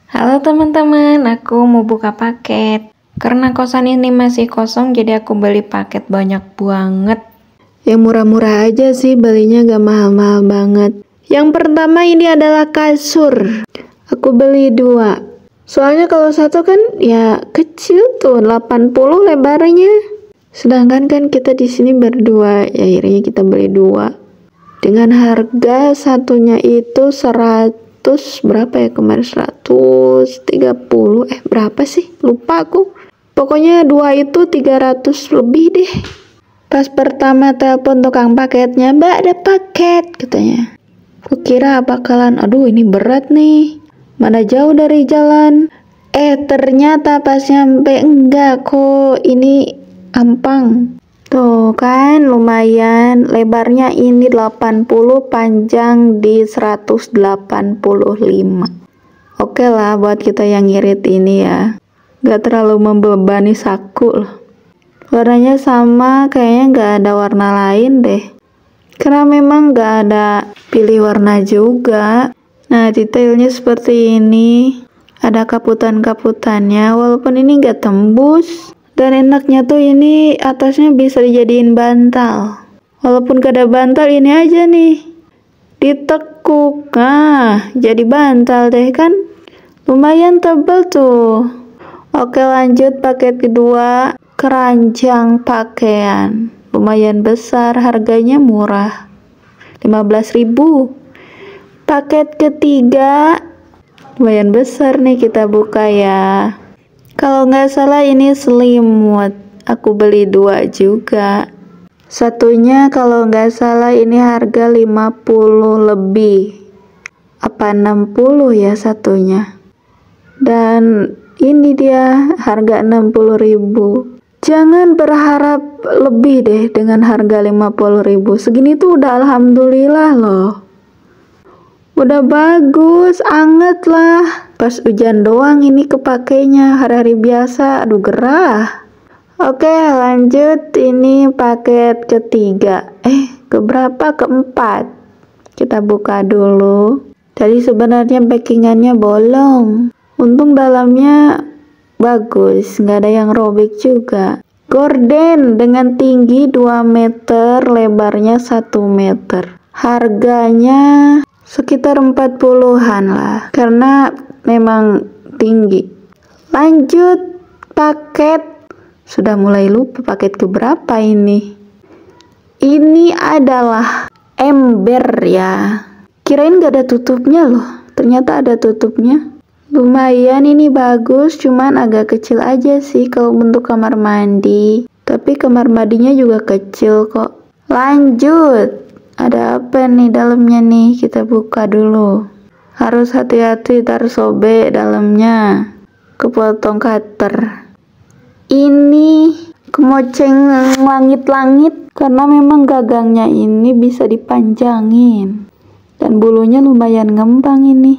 Halo teman-teman, aku mau buka paket. Karena kosan ini masih kosong, jadi aku beli paket banyak banget. Yang murah-murah aja sih, belinya gak mahal-mahal banget. Yang pertama ini adalah kasur. Aku beli 2. Soalnya kalau satu kan ya kecil tuh, 80 lebarnya. Sedangkan kan kita di sini berdua, ya akhirnya kita beli 2. Dengan harga satunya itu 100 berapa ya kemarin, 130 berapa sih, lupa aku. Pokoknya 2 itu 300 lebih deh. Pas pertama telepon tukang paketnya, "Mbak, ada paket," katanya. Kukira bakalan, aduh ini berat nih, mana jauh dari jalan. Ternyata pas nyampe enggak kok, ini gampang. Tuh kan lumayan, lebarnya ini 80, panjang di 185. Oke lah buat kita yang ngirit ini ya, gak terlalu membebani saku loh. Warnanya sama, kayaknya gak ada warna lain deh, karena memang gak ada pilih warna juga. Nah detailnya seperti ini, ada kaputan-kaputannya, walaupun ini gak tembus. Dan enaknya tuh ini atasnya bisa dijadiin bantal. Walaupun gak ada bantal, ini aja nih ditekuk, nah jadi bantal deh kan, lumayan tebal tuh. Oke lanjut paket kedua, keranjang pakaian, lumayan besar, harganya murah, 15.000. Paket ketiga lumayan besar nih, kita buka ya. Kalau nggak salah ini selimut, aku beli 2 juga. Satunya kalau nggak salah ini harga 50 lebih, apa 60 ya satunya. Dan ini dia harga 60.000. Jangan berharap lebih deh dengan harga 50.000. Segini tuh udah alhamdulillah loh. Udah bagus, anget lah. Pas hujan doang ini kepakainya, hari-hari biasa aduh gerah. Oke lanjut, ini paket ketiga, keberapa, keempat. Kita buka dulu. Tadi sebenarnya packingannya bolong, untung dalamnya bagus, nggak ada yang robek juga. Gorden dengan tinggi 2 meter, lebarnya 1 meter. Harganya sekitar 40-an lah, karena memang tinggi. Lanjut paket, sudah mulai lupa paket keberapa ini. Ini adalah ember ya, kirain gak ada tutupnya loh, ternyata ada tutupnya. Lumayan ini bagus, cuman agak kecil aja sih kalau bentuk kamar mandi, tapi kamar mandinya juga kecil kok. Lanjut, ada apa nih dalamnya nih, kita buka dulu. Harus hati-hati, tar sobek dalamnya, kepotong cutter. Ini kemoceng langit-langit, karena memang gagangnya ini bisa dipanjangin. Dan bulunya lumayan ngembang ini.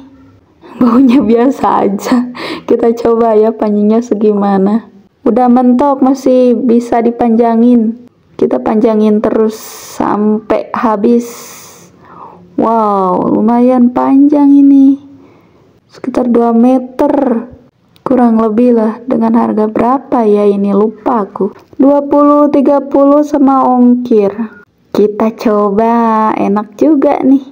Baunya biasa aja. Kita coba ya panjangnya segimana. Udah mentok masih bisa dipanjangin. Kita panjangin terus sampai habis. Wow, lumayan panjang ini. Sekitar 2 meter. Kurang lebih lah, dengan harga berapa ya ini, lupa aku. 20-30 sama ongkir. Kita coba, enak juga nih.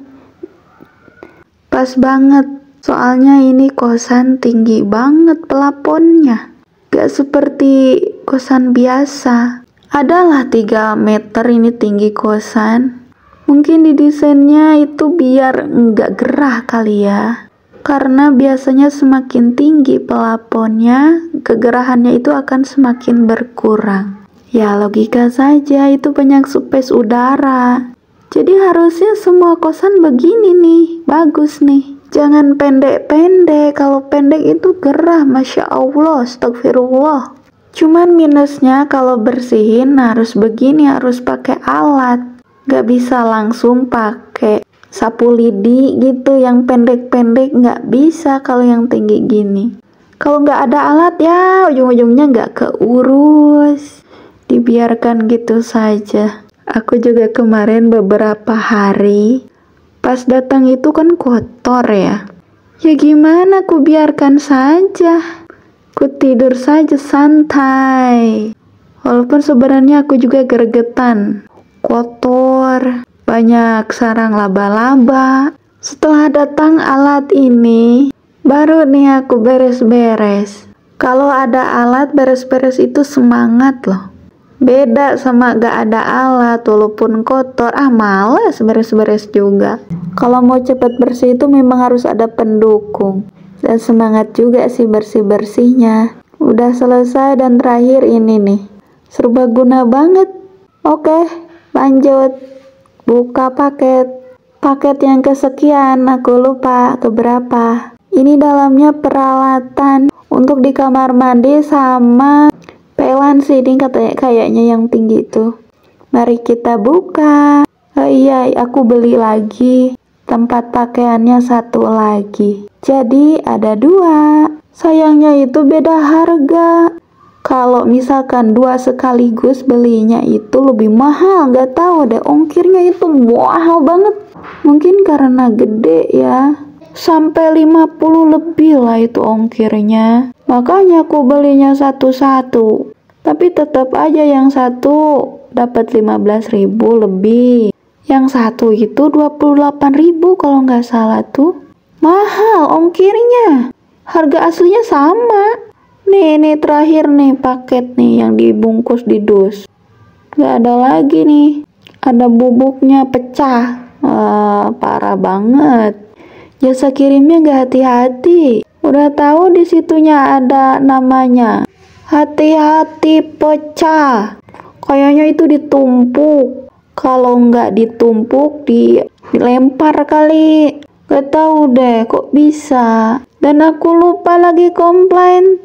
Pas banget, soalnya ini kosan tinggi banget pelafonnya. Gak seperti kosan biasa. Adalah 3 meter ini tinggi kosan. Mungkin didesainnya itu biar nggak gerah kali ya. Karena biasanya semakin tinggi pelafonnya, kegerahannya itu akan semakin berkurang. Ya logika saja, itu banyak space udara. Jadi harusnya semua kosan begini nih, bagus nih. Jangan pendek-pendek, kalau pendek itu gerah, Masya Allah, astagfirullah. Cuman minusnya kalau bersihin harus begini, harus pakai alat. Gak bisa langsung pakai sapu lidi gitu yang pendek-pendek, nggak bisa kalau yang tinggi gini. Kalau nggak ada alat ya ujung-ujungnya nggak keurus, dibiarkan gitu saja. Aku juga kemarin beberapa hari pas datang itu kan kotor ya, Ya gimana, ku biarkan saja. Ku tidur saja santai. Walaupun sebenarnya aku juga gregetan. Kotor, banyak sarang laba-laba. Setelah datang alat ini, baru nih aku beres-beres. Kalau ada alat, beres-beres itu semangat loh. Beda sama gak ada alat, walaupun kotor, malas beres-beres juga. Kalau mau cepet bersih itu memang harus ada pendukung. Dan semangat juga sih bersih-bersihnya. Udah selesai dan terakhir ini nih. Serbaguna banget. Oke, lanjut. Buka paket. Paket yang kesekian, aku lupa keberapa. Ini dalamnya peralatan untuk di kamar mandi sama pelan sih, ini kayaknya yang tinggi itu. Mari kita buka. Oh iya, aku beli lagi. Tempat pakaiannya satu lagi. Jadi ada 2. Sayangnya itu beda harga. Kalau misalkan 2 sekaligus belinya itu lebih mahal. Gak tahu deh, ongkirnya itu mahal banget. Mungkin karena gede ya. Sampai 50 lebih lah itu ongkirnya. Makanya aku belinya satu-satu. Tapi tetap aja yang satu dapat 15.000 lebih. Yang satu itu 28.000 kalau nggak salah tuh. Mahal ongkirnya. Harga aslinya sama. Nih terakhir nih paket nih yang dibungkus di dus. Nggak ada lagi nih. Ada bubuknya pecah. Parah banget. Jasa kirimnya nggak hati-hati. Udah tahu di situnya ada namanya. Hati-hati pecah. Kayaknya itu ditumpuk. Kalau nggak ditumpuk dilempar kali. Gak tahu deh kok bisa. Dan aku lupa lagi komplain.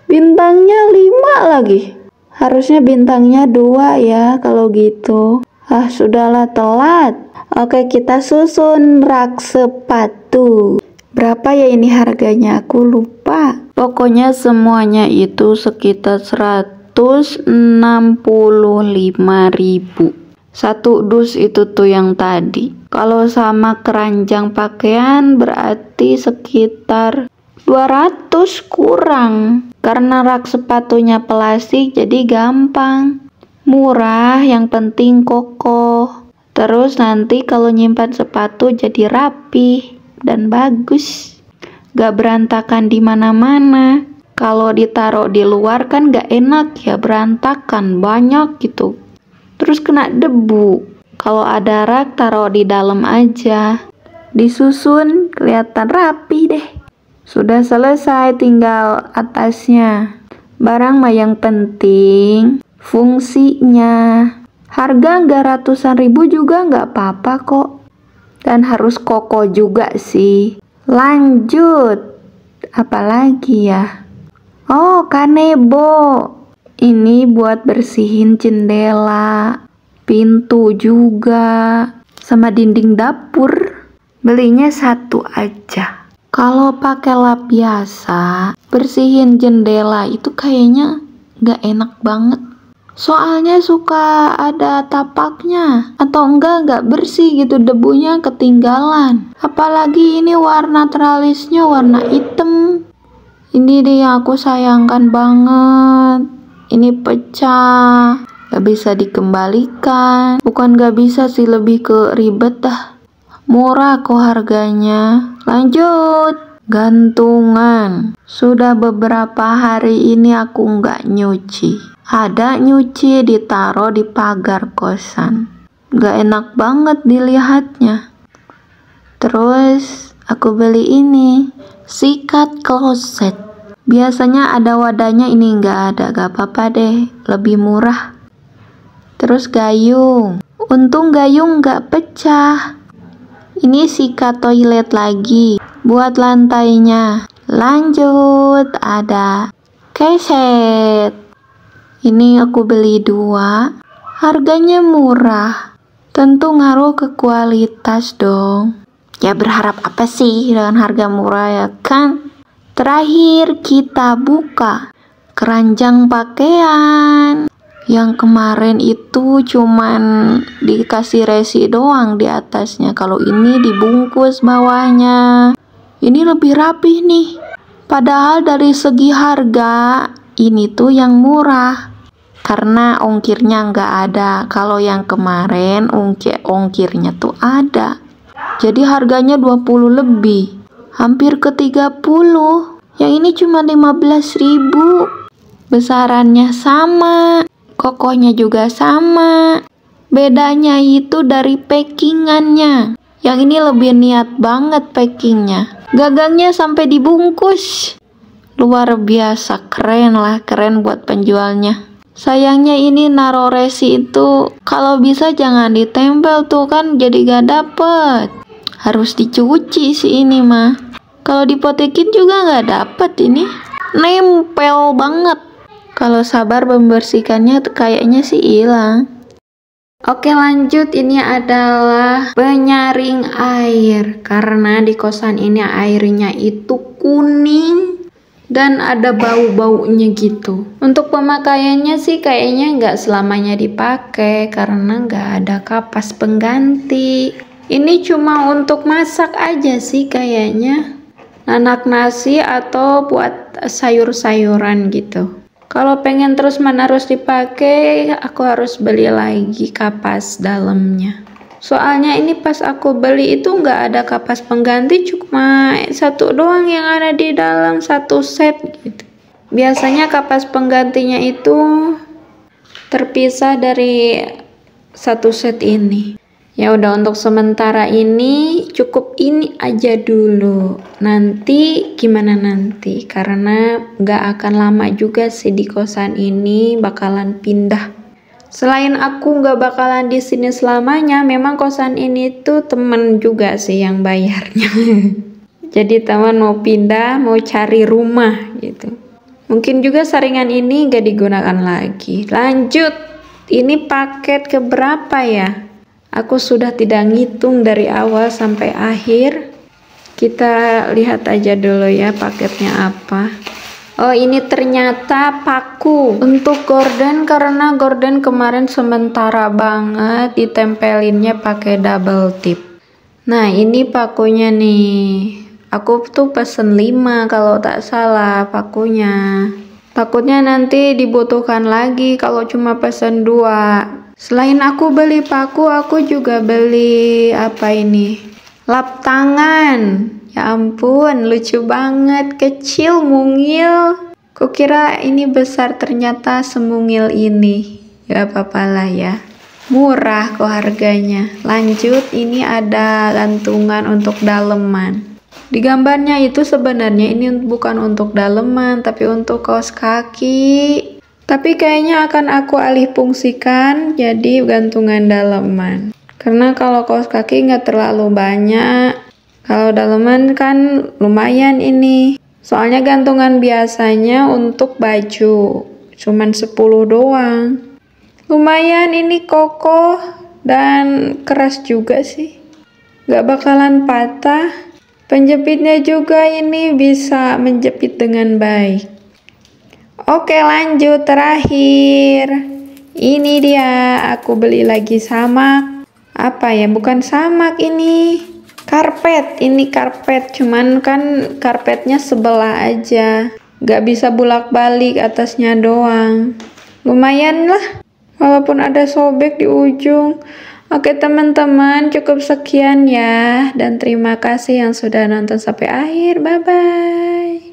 Bintangnya 5 lagi. Harusnya bintangnya 2 ya kalau gitu. Sudahlah, telat. Oke, kita susun rak sepatu. Berapa ya ini harganya? Aku lupa. Pokoknya semuanya itu sekitar 165.000. Satu dus itu tuh yang tadi. Kalau sama keranjang pakaian berarti sekitar 200 kurang. Karena rak sepatunya plastik jadi gampang. Murah, yang penting kokoh. Terus nanti kalau nyimpan sepatu jadi rapi dan bagus. Gak berantakan di mana-mana. Kalau ditaruh di luar kan gak enak ya, berantakan banyak gitu. Terus kena debu. Kalau ada rak taruh di dalam aja. Disusun kelihatan rapi deh. Sudah selesai, tinggal atasnya. Barang mah yang penting fungsinya. Harga nggak ratusan ribu juga nggak apa-apa kok. Dan harus kokoh juga sih. Lanjut. Apalagi ya? Oh, kanebo. Ini buat bersihin jendela, pintu juga, sama dinding dapur. Belinya satu aja. Kalau pakai lap biasa, bersihin jendela itu kayaknya nggak enak banget. Soalnya suka ada tapaknya, atau nggak bersih gitu, debunya ketinggalan. Apalagi ini warna tralisnya warna hitam. Ini dia yang aku sayangkan banget. Ini pecah, gak bisa dikembalikan. Bukan gak bisa sih, lebih ke ribet dah. Murah kok harganya. Lanjut. Gantungan. Sudah beberapa hari ini aku nggak nyuci. Ada nyuci ditaruh di pagar kosan. Nggak enak banget dilihatnya. Terus aku beli ini, sikat kloset. Biasanya ada wadahnya, ini nggak ada. Gak apa-apa deh, lebih murah. Terus gayung. Untung gayung nggak pecah. Ini sikat toilet lagi buat lantainya. Lanjut, ada keset. Ini aku beli 2. Harganya murah. Tentu ngaruh ke kualitas dong. Ya berharap apa sih dengan harga murah ya kan? Terakhir kita buka keranjang pakaian. Yang kemarin itu cuman dikasih resi doang di atasnya. Kalau ini dibungkus bawahnya. Ini lebih rapih nih. Padahal dari segi harga, ini tuh yang murah. Karena ongkirnya nggak ada. Kalau yang kemarin ongkirnya tuh ada. Jadi harganya 20 lebih. Hampir ke 30. Yang ini cuma 15.000. Besarannya sama. Kokohnya juga sama. Bedanya itu dari packingannya. Yang ini lebih niat banget packingnya. Gagangnya sampai dibungkus. Luar biasa, keren lah, keren buat penjualnya. Sayangnya ini naro resi itu kalau bisa jangan ditempel tuh kan jadi gak dapet. Harus dicuci sih ini mah. Kalau dipotekin juga gak dapet ini. Nempel banget. Kalau sabar membersihkannya kayaknya sih hilang. Oke lanjut, ini adalah penyaring air. Karena di kosan ini airnya itu kuning dan ada bau-baunya gitu. Untuk pemakaiannya sih kayaknya nggak selamanya dipakai karena nggak ada kapas pengganti. Ini cuma untuk masak aja sih kayaknya. Nanak nasi atau buat sayur-sayuran gitu. Kalau pengen terus-menerus dipakai, aku harus beli lagi kapas dalamnya. Soalnya ini pas aku beli itu nggak ada kapas pengganti, cuma satu doang yang ada di dalam, satu set gitu. Biasanya kapas penggantinya itu terpisah dari satu set ini. Ya udah, untuk sementara ini cukup ini aja dulu. Nanti gimana nanti, karena nggak akan lama juga sih di kosan ini, bakalan pindah. Selain aku nggak bakalan di sini selamanya, memang kosan ini tuh temen juga sih yang bayarnya. Jadi teman mau pindah, mau cari rumah gitu. Mungkin juga saringan ini nggak digunakan lagi. Lanjut, ini paket keberapa ya? Aku sudah tidak ngitung dari awal sampai akhir. Kita lihat aja dulu ya paketnya apa. Oh, ini ternyata paku untuk gorden, karena gorden kemarin sementara banget ditempelinnya pakai double tip. Nah, ini pakunya nih. Aku tuh pesen 5 kalau tak salah pakunya. Takutnya nanti dibutuhkan lagi kalau cuma pesen 2. Selain aku beli paku, aku juga beli apa ini? Lap tangan. Ya ampun, lucu banget, kecil, mungil. Kukira ini besar, ternyata semungil ini. Ya apa-apa lah ya. Murah kok harganya. Lanjut, ini ada gantungan untuk daleman. Di gambarnya itu sebenarnya ini bukan untuk daleman, tapi untuk kaos kaki. Tapi kayaknya akan aku alih fungsikan jadi gantungan daleman. Karena kalau kaos kaki nggak terlalu banyak. Kalau daleman kan lumayan ini. Soalnya gantungan biasanya untuk baju. Cuman 10 doang. Lumayan ini kokoh dan keras juga sih. Nggak bakalan patah. Penjepitnya juga ini bisa menjepit dengan baik. Oke lanjut, terakhir. Ini dia, aku beli lagi samak. Apa ya, bukan samak ini. Karpet, ini karpet. Cuman kan karpetnya sebelah aja. Gak bisa bolak-balik, atasnya doang. Lumayan lah, walaupun ada sobek di ujung. Oke teman-teman, cukup sekian ya. Dan terima kasih yang sudah nonton sampai akhir. Bye-bye.